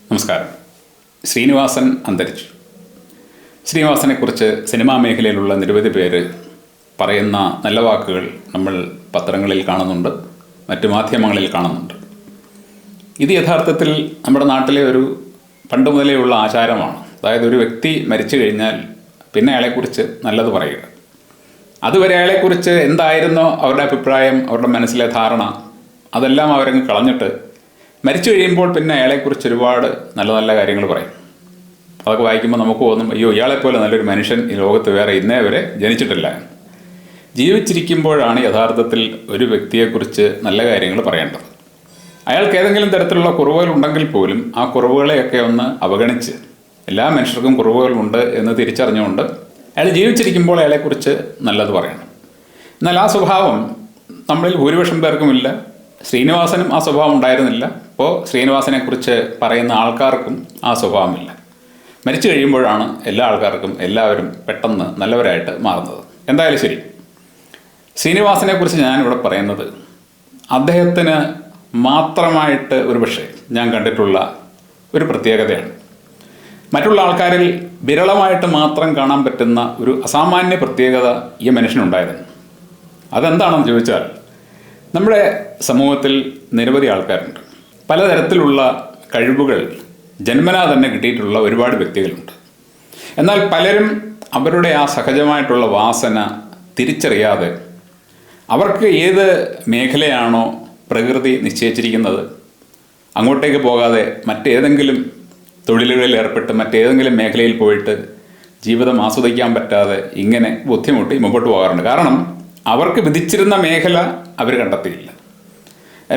നമസ്കാരം. ശ്രീനിവാസൻ അന്തരിച്ചു. ശ്രീനിവാസനെക്കുറിച്ച് സിനിമാ മേഖലയിലുള്ള നിരവധി പേര് പറയുന്ന നല്ല വാക്കുകൾ നമ്മൾ പത്രങ്ങളിൽ കാണുന്നുണ്ട്, മറ്റു മാധ്യമങ്ങളിൽ കാണുന്നുണ്ട്. ഇത് യഥാർത്ഥത്തിൽ നമ്മുടെ നാട്ടിലെ ഒരു പണ്ട് മുതലേ ഉള്ള ആചാരമാണ്. അതായത് ഒരു വ്യക്തി മരിച്ചു കഴിഞ്ഞാൽ പിന്നെ അയാളെക്കുറിച്ച് നല്ലത് പറയുക. അതുവരെ അയാളെക്കുറിച്ച് എന്തായിരുന്നോ അവരുടെ അഭിപ്രായം, അവരുടെ മനസ്സിലെ ധാരണ, അതെല്ലാം അവരങ്ങ് കളഞ്ഞിട്ട് മരിച്ചു കഴിയുമ്പോൾ പിന്നെ അയാളെക്കുറിച്ച് ഒരുപാട് നല്ല നല്ല കാര്യങ്ങൾ പറയും. അതൊക്കെ വായിക്കുമ്പോൾ നമുക്ക് തോന്നും, അയ്യോ ഇയാളെപ്പോലെ നല്ലൊരു മനുഷ്യൻ ഈ ലോകത്ത് വേറെ ഇന്നേ വരെ ജനിച്ചിട്ടില്ല. ജീവിച്ചിരിക്കുമ്പോഴാണ് യഥാർത്ഥത്തിൽ ഒരു വ്യക്തിയെക്കുറിച്ച് നല്ല കാര്യങ്ങൾ പറയേണ്ടത്. അയാൾക്ക് ഏതെങ്കിലും തരത്തിലുള്ള കുറവുകൾ ഉണ്ടെങ്കിൽ പോലും ആ കുറവുകളെയൊക്കെ ഒന്ന് അവഗണിച്ച്, എല്ലാ മനുഷ്യർക്കും കുറവുകളുണ്ട് എന്ന് തിരിച്ചറിഞ്ഞുകൊണ്ട് അയാൾ ജീവിച്ചിരിക്കുമ്പോൾ അയാളെക്കുറിച്ച് നല്ലത് പറയണം. എന്നാൽ ആ സ്വഭാവം നമ്മളിൽ ഭൂരിപക്ഷം പേർക്കുമില്ല. ശ്രീനിവാസനും ആ സ്വഭാവം ഉണ്ടായിരുന്നില്ല. അപ്പോൾ ശ്രീനിവാസനെക്കുറിച്ച് പറയുന്ന ആൾക്കാർക്കും ആ സ്വഭാവമില്ല. മരിച്ചു കഴിയുമ്പോഴാണ് എല്ലാ ആൾക്കാർക്കും എല്ലാവരും പെട്ടെന്ന് നല്ലവരായിട്ട് മാറുന്നത്. എന്തായാലും ശരി, ശ്രീനിവാസനെക്കുറിച്ച് ഞാനിവിടെ പറയുന്നത് അദ്ദേഹത്തിന് മാത്രമായിട്ട് ഒരുപക്ഷെ ഞാൻ കണ്ടിട്ടുള്ള ഒരു പ്രത്യേകതയാണ്. മറ്റുള്ള ആൾക്കാരിൽ വിരളമായിട്ട് മാത്രം കാണാൻ പറ്റുന്ന ഒരു അസാമാന്യ പ്രത്യേകത ഈ മനുഷ്യനുണ്ടായിരുന്നു. അതെന്താണെന്ന് ചോദിച്ചാൽ, നമ്മുടെ സമൂഹത്തിൽ നിരവധി ആൾക്കാരുണ്ട്. പലതരത്തിലുള്ള കഴിവുകൾ ജന്മനാ തന്നെ കിട്ടിയിട്ടുള്ള ഒരുപാട് വ്യക്തികളുണ്ട്. എന്നാൽ പലരും അവരുടെ ആ സഹജമായിട്ടുള്ള വാസന തിരിച്ചറിയാതെ അവർക്ക് ഏത് മേഖലയാണോ പ്രകൃതി നിശ്ചയിച്ചിരിക്കുന്നത് അങ്ങോട്ടേക്ക് പോകാതെ മറ്റേതെങ്കിലും തൊഴിലുകളിൽ ഏർപ്പെട്ട് മറ്റേതെങ്കിലും മേഖലയിൽ പോയിട്ട് ജീവിതം ആസ്വദിക്കാൻ പറ്റാതെ ഇങ്ങനെ ബുദ്ധിമുട്ടി മുമ്പോട്ട് പോകാറുണ്ട്. കാരണം അവർക്ക് വിധിച്ചിരുന്ന മേഖല അവർ കണ്ടെത്തിയില്ല.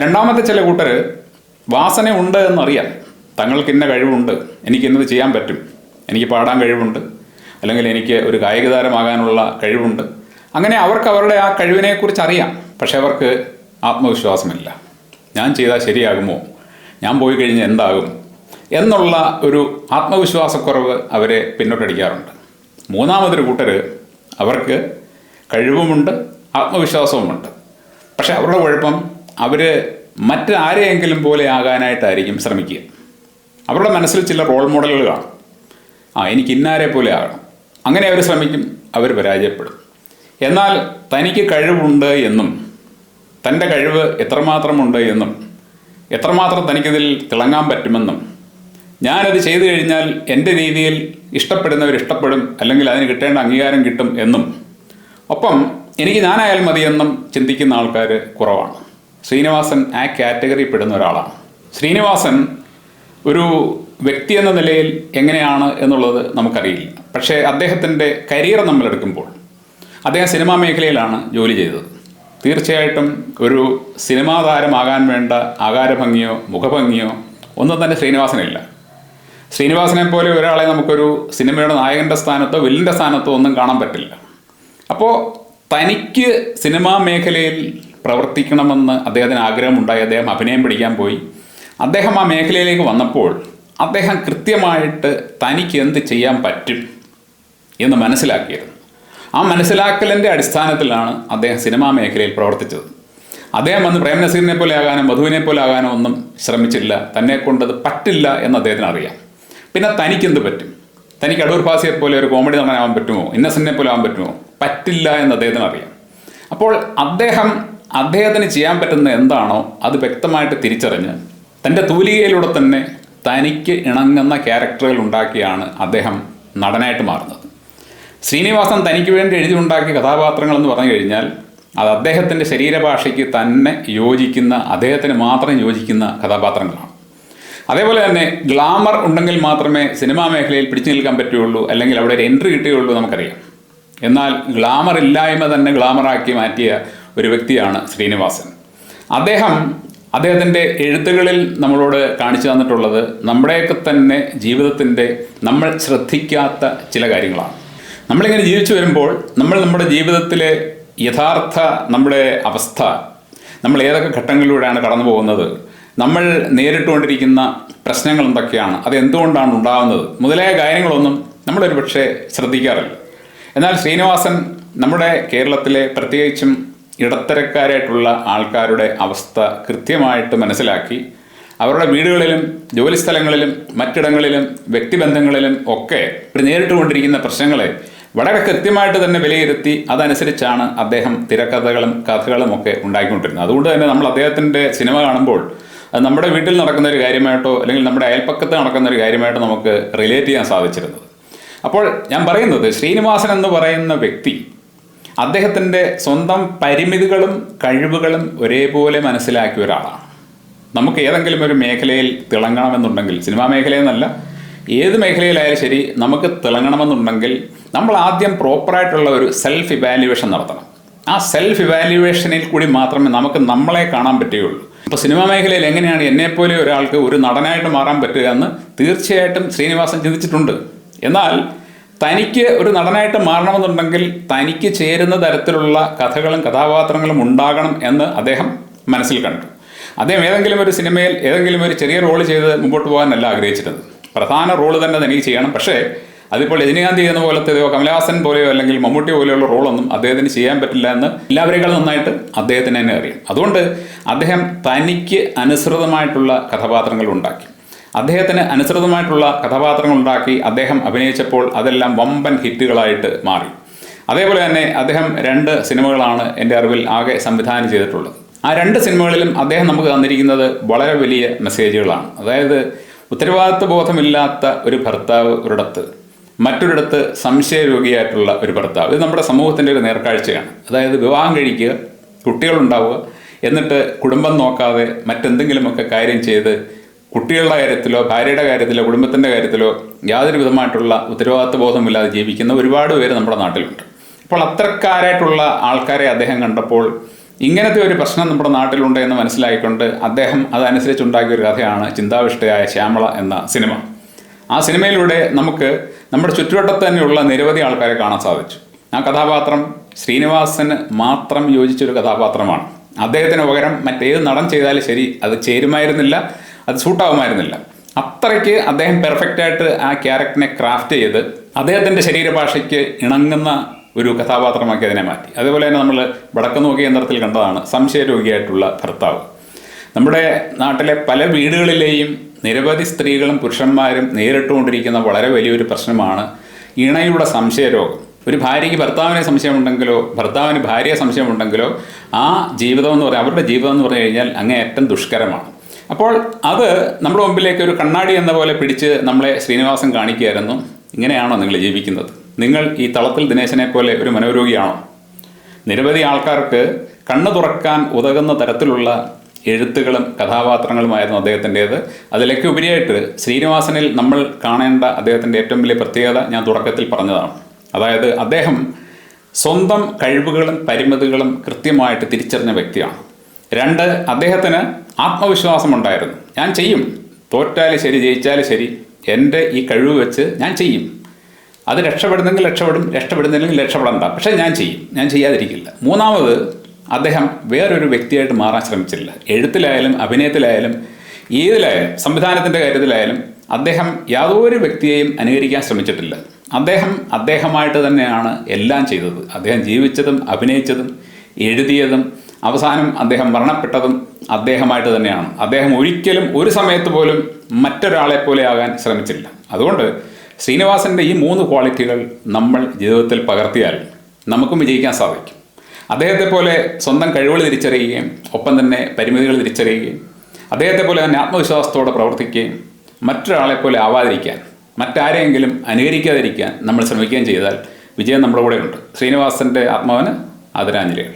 രണ്ടാമത്തെ ചില കൂട്ടർ വാസന ഉണ്ട് എന്നറിയാം, തങ്ങൾക്ക് ഇന്ന കഴിവുണ്ട്, എനിക്കിന്നത് ചെയ്യാൻ പറ്റും, എനിക്ക് പാടാൻ കഴിവുണ്ട്, അല്ലെങ്കിൽ എനിക്ക് ഒരു കായിക താരമാകാനുള്ള കഴിവുണ്ട്. അങ്ങനെ അവർക്ക് അവരുടെ ആ കഴിവിനെക്കുറിച്ച് അറിയാം. പക്ഷെ അവർക്ക് ആത്മവിശ്വാസമില്ല. ഞാൻ ചെയ്താൽ ശരിയാകുമോ, ഞാൻ പോയി കഴിഞ്ഞാൽ എന്താകും എന്നുള്ള ഒരു ആത്മവിശ്വാസക്കുറവ് അവരെ പിന്നോട്ടടിക്കാറുണ്ട്. മൂന്നാമതൊരു കൂട്ടർ അവർക്ക് കഴിവുമുണ്ട്, ആത്മവിശ്വാസവുമുണ്ട്. പക്ഷെ അവരുടെ കുഴപ്പം അവർ മറ്റാരെയെങ്കിലും പോലെ ആകാനായിട്ടായിരിക്കും ശ്രമിക്കുക. അവരുടെ മനസ്സിൽ ചില റോൾ മോഡലുകൾ കാണും. എനിക്ക് ഇന്നാരെ പോലെ ആകണം, അങ്ങനെ അവർ ശ്രമിക്കും, അവർ പരാജയപ്പെടും. എന്നാൽ തനിക്ക് കഴിവുണ്ട് എന്നും തൻ്റെ കഴിവ് എത്രമാത്രമുണ്ട് എന്നും എത്രമാത്രം തനിക്കതിൽ തിളങ്ങാൻ പറ്റുമെന്നും, ഞാനത് ചെയ്തു കഴിഞ്ഞാൽ എൻ്റെ രീതിയിൽ ഇഷ്ടപ്പെടുന്നവർ ഇഷ്ടപ്പെടും, അല്ലെങ്കിൽ അതിന് കിട്ടേണ്ട അംഗീകാരം കിട്ടും എന്നും, ഒപ്പം എനിക്ക് ഞാനായാൽ മതിയെന്നും ചിന്തിക്കുന്ന ആൾക്കാർ കുറവാണ്. ശ്രീനിവാസൻ ആ കാറ്റഗറിയിൽ പെടുന്ന ഒരാളാണ്. ശ്രീനിവാസൻ ഒരു വ്യക്തി എന്ന നിലയിൽ എങ്ങനെയാണ് എന്നുള്ളത് നമുക്കറിയില്ല. പക്ഷേ അദ്ദേഹത്തിൻ്റെ കരിയർ നമ്മളെടുക്കുമ്പോൾ അദ്ദേഹം സിനിമാ മേഖലയിലാണ് ജോലി ചെയ്തത്. തീർച്ചയായിട്ടും ഒരു സിനിമാ താരമാകാൻ വേണ്ട ആകാരഭംഗിയോ മുഖഭംഗിയോ ഒന്നും തന്നെ ശ്രീനിവാസനില്ല. ശ്രീനിവാസനെ പോലെ ഒരാളെ നമുക്കൊരു സിനിമയുടെ നായകൻ്റെ സ്ഥാനത്തോ വില്ലൻ്റെ സ്ഥാനത്തോ ഒന്നും കാണാൻ പറ്റില്ല. അപ്പോൾ തനിക്ക് സിനിമാ മേഖലയിൽ പ്രവർത്തിക്കണമെന്ന് അദ്ദേഹത്തിന് ആഗ്രഹമുണ്ടായി. അദ്ദേഹം അഭിനയം പഠിക്കാൻ പോയി. അദ്ദേഹം ആ മേഖലയിലേക്ക് വന്നപ്പോൾ അദ്ദേഹം കൃത്യമായിട്ട് തനിക്ക് എന്ത് ചെയ്യാൻ പറ്റും എന്ന് മനസ്സിലാക്കിയിരുന്നു. ആ മനസ്സിലാക്കലിൻ്റെ അടിസ്ഥാനത്തിലാണ് അദ്ദേഹം സിനിമാ മേഖലയിൽ പ്രവർത്തിച്ചത്. അദ്ദേഹം വന്ന് പ്രേം നസീറിനെ പോലെ ആകാനോ മധുവിനെ പോലെ ആകാനോ ഒന്നും ശ്രമിച്ചില്ല. തന്നെ കൊണ്ടത് പറ്റില്ല എന്ന് അദ്ദേഹത്തിന് അറിയാം. പിന്നെ തനിക്കെന്ത് പറ്റും? തനിക്ക് അടൂർ ഭാസിയെ പോലെ ഒരു കോമഡി നടനാവാൻ പറ്റുമോ, ഇന്നസെന്റിനെ പോലെ ആവാൻ പറ്റുമോ? പറ്റില്ല എന്ന് അദ്ദേഹത്തിന് അറിയാം. അപ്പോൾ അദ്ദേഹത്തിന് ചെയ്യാൻ പറ്റുന്ന എന്താണോ അത് വ്യക്തമായിട്ട് തിരിച്ചറിഞ്ഞ് തൻ്റെ തൂലികയിലൂടെ തന്നെ തനിക്ക് ഇണങ്ങുന്ന ക്യാരക്ടറുകൾ ഉണ്ടാക്കിയാണ് അദ്ദേഹം നടനായിട്ട് മാറുന്നത്. ശ്രീനിവാസൻ തനിക്ക് വേണ്ടി എഴുതി ഉണ്ടാക്കിയ കഥാപാത്രങ്ങൾ എന്ന് പറഞ്ഞു കഴിഞ്ഞാൽ അത് അദ്ദേഹത്തിൻ്റെ ശരീരഭാഷയ്ക്ക് തന്നെ യോജിക്കുന്ന, അദ്ദേഹത്തിന് മാത്രം യോജിക്കുന്ന കഥാപാത്രങ്ങളാണ്. അതേപോലെ തന്നെ ഗ്ലാമർ ഉണ്ടെങ്കിൽ മാത്രമേ സിനിമാ മേഖലയിൽ പിടിച്ചു നിൽക്കാൻ പറ്റുകയുള്ളൂ, അല്ലെങ്കിൽ അവിടെ ഒരു എൻട്രി കിട്ടുകയുള്ളൂ നമുക്കറിയാം. എന്നാൽ ഗ്ലാമർ ഇല്ലായ്മ തന്നെ ഗ്ലാമറാക്കി മാറ്റിയ ഒരു വ്യക്തിയാണ് ശ്രീനിവാസൻ. അദ്ദേഹത്തിൻ്റെ എഴുത്തുകളിൽ നമ്മളോട് കാണിച്ചു തന്നിട്ടുള്ളത് നമ്മുടെയൊക്കെ തന്നെ ജീവിതത്തിൻ്റെ നമ്മൾ ശ്രദ്ധിക്കാത്ത ചില കാര്യങ്ങളാണ്. നമ്മളിങ്ങനെ ജീവിച്ചു വരുമ്പോൾ നമ്മുടെ ജീവിതത്തിലെ യഥാർത്ഥ നമ്മുടെ അവസ്ഥ, നമ്മൾ ഏതൊക്കെ ഘട്ടങ്ങളിലൂടെയാണ് കടന്നു പോകുന്നത്, നമ്മൾ നേരിട്ടുകൊണ്ടിരിക്കുന്ന പ്രശ്നങ്ങൾ എന്തൊക്കെയാണ്, അത് എന്തുകൊണ്ടാണ് ഉണ്ടാകുന്നത് മുതലായ കാര്യങ്ങളൊന്നും നമ്മളൊരു പക്ഷേ ശ്രദ്ധിക്കാറില്ല. എന്നാൽ ശ്രീനിവാസൻ നമ്മുടെ കേരളത്തിലെ പ്രത്യേകിച്ചും ഇടത്തരക്കാരായിട്ടുള്ള ആൾക്കാരുടെ അവസ്ഥ കൃത്യമായിട്ട് മനസ്സിലാക്കി അവരുടെ വീടുകളിലും ജോലിസ്ഥലങ്ങളിലും മറ്റിടങ്ങളിലും വ്യക്തിബന്ധങ്ങളിലും ഒക്കെ നേരിട്ടുകൊണ്ടിരിക്കുന്ന പ്രശ്നങ്ങളെ വളരെ കൃത്യമായിട്ട് തന്നെ വിലയിരുത്തി അതനുസരിച്ചാണ് അദ്ദേഹം തിരക്കഥകളും കഥകളും ഒക്കെ ഉണ്ടാക്കിക്കൊണ്ടിരുന്നത്. അതുകൊണ്ട് തന്നെ നമ്മൾ അദ്ദേഹത്തിൻ്റെ സിനിമ കാണുമ്പോൾ അത് നമ്മുടെ വീട്ടിൽ നടക്കുന്ന ഒരു കാര്യമായിട്ടോ അല്ലെങ്കിൽ നമ്മുടെ അയൽപ്പക്കത്ത് നടക്കുന്ന ഒരു കാര്യമായിട്ടോ നമുക്ക് റിലേറ്റ് ചെയ്യാൻ സാധിച്ചിരുന്നത്. അപ്പോൾ ഞാൻ പറയുന്നത്, ശ്രീനിവാസൻ എന്ന് പറയുന്ന വ്യക്തി അദ്ദേഹത്തിൻ്റെ സ്വന്തം പരിമിതികളും കഴിവുകളും ഒരേപോലെ മനസ്സിലാക്കിയ ഒരാളാണ്. നമുക്ക് ഏതെങ്കിലും ഒരു മേഖലയിൽ തിളങ്ങണമെന്നുണ്ടെങ്കിൽ, സിനിമാ മേഖലയെന്നല്ല ഏത് മേഖലയിലായാലും ശരി, നമുക്ക് തിളങ്ങണമെന്നുണ്ടെങ്കിൽ നമ്മൾ ആദ്യം പ്രോപ്പറായിട്ടുള്ള ഒരു സെൽഫ് ഇവാലുവേഷൻ നടത്തണം. ആ സെൽഫ് ഇവാലുവേഷനിൽ കൂടി മാത്രമേ നമുക്ക് നമ്മളെ കാണാൻ പറ്റുകയുള്ളൂ. അപ്പോൾ സിനിമാ മേഖലയിൽ എങ്ങനെയാണ് എന്നെപ്പോലെ ഒരാൾക്ക് ഒരു നടനായിട്ട് മാറാൻ പറ്റുക എന്ന് തീർച്ചയായിട്ടും ശ്രീനിവാസൻ ചിന്തിച്ചിട്ടുണ്ട്. എന്നാൽ തനിക്ക് ഒരു നടനായിട്ട് മാറണമെന്നുണ്ടെങ്കിൽ തനിക്ക് ചേരുന്ന തരത്തിലുള്ള കഥകളും കഥാപാത്രങ്ങളും ഉണ്ടാകണം എന്ന് അദ്ദേഹം മനസ്സിൽ കണ്ടു. അദ്ദേഹം ഏതെങ്കിലും ഒരു സിനിമയിൽ ഏതെങ്കിലും ഒരു ചെറിയ റോള് ചെയ്ത് മുമ്പോട്ട് പോകാനല്ല ആഗ്രഹിച്ചിരുന്നത്. പ്രധാന റോള് തന്നെ തനിക്ക് ചെയ്യണം. പക്ഷേ അതിപ്പോൾ രജനീകാന്ത് ചെയ്യുന്ന പോലത്തെയോ കമലഹാസൻ പോലെയോ അല്ലെങ്കിൽ മമ്മൂട്ടി പോലെയുള്ള റോളൊന്നും അദ്ദേഹത്തിന് ചെയ്യാൻ പറ്റില്ല എന്ന് എല്ലാവരേക്കാളും നന്നായിട്ട് അദ്ദേഹത്തിന് തന്നെ അറിയാം. അതുകൊണ്ട് അദ്ദേഹം തനിക്ക് അനുസൃതമായിട്ടുള്ള കഥാപാത്രങ്ങൾ ഉണ്ടാക്കി. അദ്ദേഹത്തിന് അനുസൃതമായിട്ടുള്ള കഥാപാത്രങ്ങൾ ഉണ്ടാക്കി അദ്ദേഹം അഭിനയിച്ചപ്പോൾ അതെല്ലാം വമ്പൻ ഹിറ്റുകളായിട്ട് മാറി. അതേപോലെ തന്നെ അദ്ദേഹം 2 സിനിമകളാണ് എൻ്റെ അറിവിൽ ആകെ സംവിധാനം ചെയ്തിട്ടുള്ളത്. ആ 2 സിനിമകളിലും അദ്ദേഹം നമുക്ക് തന്നിരിക്കുന്നത് വളരെ വലിയ മെസ്സേജുകളാണ്. അതായത് ഉത്തരവാദിത്വ ബോധമില്ലാത്ത ഒരു ഭർത്താവ് ഒരിടത്ത്, മറ്റൊരിടത്ത് സംശയരോഗിയായിട്ടുള്ള ഒരു ഭർത്താവ്. ഇത് നമ്മുടെ സമൂഹത്തിൻ്റെ ഒരു നേർക്കാഴ്ചയാണ്. അതായത് വിവാഹം കഴിക്കുക, കുട്ടികളുണ്ടാവുക, എന്നിട്ട് കുടുംബം നോക്കാതെ മറ്റെന്തെങ്കിലുമൊക്കെ കാര്യം ചെയ്ത് കുട്ടികളുടെ കാര്യത്തിലോ ഭാര്യയുടെ കാര്യത്തിലോ കുടുംബത്തിൻ്റെ കാര്യത്തിലോ യാതൊരു വിധമായിട്ടുള്ള ഉത്തരവാദിത്വ ബോധമില്ലാതെ ജീവിക്കുന്ന ഒരുപാട് പേര് നമ്മുടെ നാട്ടിലുണ്ട്. അപ്പോൾ അത്തരക്കാരായിട്ടുള്ള ആൾക്കാരെ അദ്ദേഹം കണ്ടപ്പോൾ ഇങ്ങനത്തെ ഒരു പ്രശ്നം നമ്മുടെ നാട്ടിലുണ്ട് എന്ന് മനസ്സിലാക്കിക്കൊണ്ട് അദ്ദേഹം അതനുസരിച്ചുണ്ടാക്കിയ ഒരു കഥയാണ് ചിന്താവിഷ്ടയായ ശ്യാമള എന്ന സിനിമ. ആ സിനിമയിലൂടെ നമുക്ക് നമ്മുടെ ചുറ്റുവട്ടത്ത് തന്നെയുള്ള നിരവധി ആൾക്കാരെ കാണാൻ സാധിച്ചു. ആ കഥാപാത്രം ശ്രീനിവാസന് മാത്രം യോജിച്ചൊരു കഥാപാത്രമാണ്. അദ്ദേഹത്തിന് പകരം മറ്റേത് നടൻ ചെയ്താലും ശരി അത് ചേരുമായിരുന്നില്ല, അത് സൂട്ടാവുമായിരുന്നില്ല. അത്രയ്ക്ക് അദ്ദേഹം പെർഫെക്റ്റായിട്ട് ആ ക്യാരക്ടറിനെ ക്രാഫ്റ്റ് ചെയ്ത് അദ്ദേഹത്തിൻ്റെ ശരീരഭാഷയ്ക്ക് ഇണങ്ങുന്ന ഒരു കഥാപാത്രമാക്കി അതിനെ മാറ്റി. അതേപോലെ തന്നെ നമ്മൾ വടക്ക് നോക്കിയ യന്ത്രത്തിൽ കണ്ടതാണ് സംശയരോഗിയായിട്ടുള്ള ഭർത്താവ്. നമ്മുടെ നാട്ടിലെ പല വീടുകളിലെയും നിരവധി സ്ത്രീകളും പുരുഷന്മാരും നേരിട്ടുകൊണ്ടിരിക്കുന്ന വളരെ വലിയൊരു പ്രശ്നമാണ് ഇണയുടെ സംശയരോഗം. ഒരു ഭാര്യയ്ക്ക് ഭർത്താവിനെ സംശയമുണ്ടെങ്കിലോ ഭർത്താവിന് ഭാര്യയെ സംശയമുണ്ടെങ്കിലോ ആ ജീവിതം എന്ന് പറഞ്ഞാൽ അവരുടെ ജീവിതം എന്ന് പറഞ്ഞു കഴിഞ്ഞാൽ അങ്ങേയറ്റം ദുഷ്കരമാണ്. അപ്പോൾ അത് നമ്മുടെ മുമ്പിലേക്ക് ഒരു കണ്ണാടി എന്ന പോലെ പിടിച്ച് നമ്മളെ ശ്രീനിവാസൻ കാണിക്കുകയായിരുന്നു. ഇങ്ങനെയാണോ നിങ്ങൾ ജീവിക്കുന്നത്? നിങ്ങൾ ഈ തളത്തിൽ ദിനേശനെ പോലെ ഒരു മനോരോഗിയാണോ? നിരവധി ആൾക്കാർക്ക് കണ്ണു തുറക്കാൻ ഉതകുന്ന തരത്തിലുള്ള എഴുത്തുകളും കഥാപാത്രങ്ങളുമായിരുന്നു അദ്ദേഹത്തിൻ്റേത്. അതിലേക്ക് ഉപരിയായിട്ട് ശ്രീനിവാസനിൽ നമ്മൾ കാണേണ്ട അദ്ദേഹത്തിൻ്റെ ഏറ്റവും വലിയ പ്രത്യേകത ഞാൻ തുടക്കത്തിൽ പറഞ്ഞതാണ്. അതായത് അദ്ദേഹം സ്വന്തം കഴിവുകളും പരിമിതികളും കൃത്യമായിട്ട് തിരിച്ചറിഞ്ഞ വ്യക്തിയാണ്. 2, അദ്ദേഹത്തിന് ആത്മവിശ്വാസമുണ്ടായിരുന്നു. ഞാൻ ചെയ്യും, തോറ്റാലും ശരി ജയിച്ചാലും ശരി എൻ്റെ ഈ കഴിവ് വെച്ച് ഞാൻ ചെയ്യും. അത് രക്ഷപ്പെടുന്നെങ്കിൽ രക്ഷപ്പെടും, രക്ഷപ്പെടുന്നില്ലെങ്കിൽ രക്ഷപ്പെടണ്ട, പക്ഷേ ഞാൻ ചെയ്യും, ഞാൻ ചെയ്യാതിരിക്കില്ല. 3, അദ്ദേഹം വേറൊരു വ്യക്തിയായിട്ട് മാറാൻ ശ്രമിച്ചില്ല. എഴുത്തിലായാലും അഭിനയത്തിലായാലും ഏതിലായാലും സംവിധാനത്തിൻ്റെ കാര്യത്തിലായാലും അദ്ദേഹം യാതൊരു വ്യക്തിയെയും അനുകരിക്കാൻ ശ്രമിച്ചിട്ടില്ല. അദ്ദേഹം അദ്ദേഹമായിട്ട് തന്നെയാണ് എല്ലാം ചെയ്തത്. അദ്ദേഹം ജീവിച്ചതും അഭിനയിച്ചതും എഴുതിയതും അവസാനം അദ്ദേഹം മരണപ്പെട്ടതും അദ്ദേഹമായിട്ട് തന്നെയാണ്. അദ്ദേഹം ഒരിക്കലും ഒരു സമയത്ത് പോലും മറ്റൊരാളെ പോലെ ആകാൻ ശ്രമിച്ചില്ല. അതുകൊണ്ട് ശ്രീനിവാസൻ്റെ ഈ 3 ക്വാളിറ്റികൾ നമ്മൾ ജീവിതത്തിൽ പകർത്തിയാൽ നമുക്കും വിജയിക്കാൻ സാധിക്കും. അദ്ദേഹത്തെ പോലെ സ്വന്തം കഴിവുകൾ തിരിച്ചറിയുകയും ഒപ്പം തന്നെ പരിമിതികൾ തിരിച്ചറിയുകയും അദ്ദേഹത്തെ പോലെ തന്നെ ആത്മവിശ്വാസത്തോടെ പ്രവർത്തിക്കുകയും മറ്റൊരാളെപ്പോലെ ആവാതിരിക്കാൻ, മറ്റാരെയെങ്കിലും അനുകരിക്കാതിരിക്കാൻ നമ്മൾ ശ്രമിക്കുകയും ചെയ്താൽ വിജയം നമ്മുടെ കൂടെയുണ്ട്. ശ്രീനിവാസൻ്റെ ആത്മാവിന് ആദരാഞ്ജലികൾ.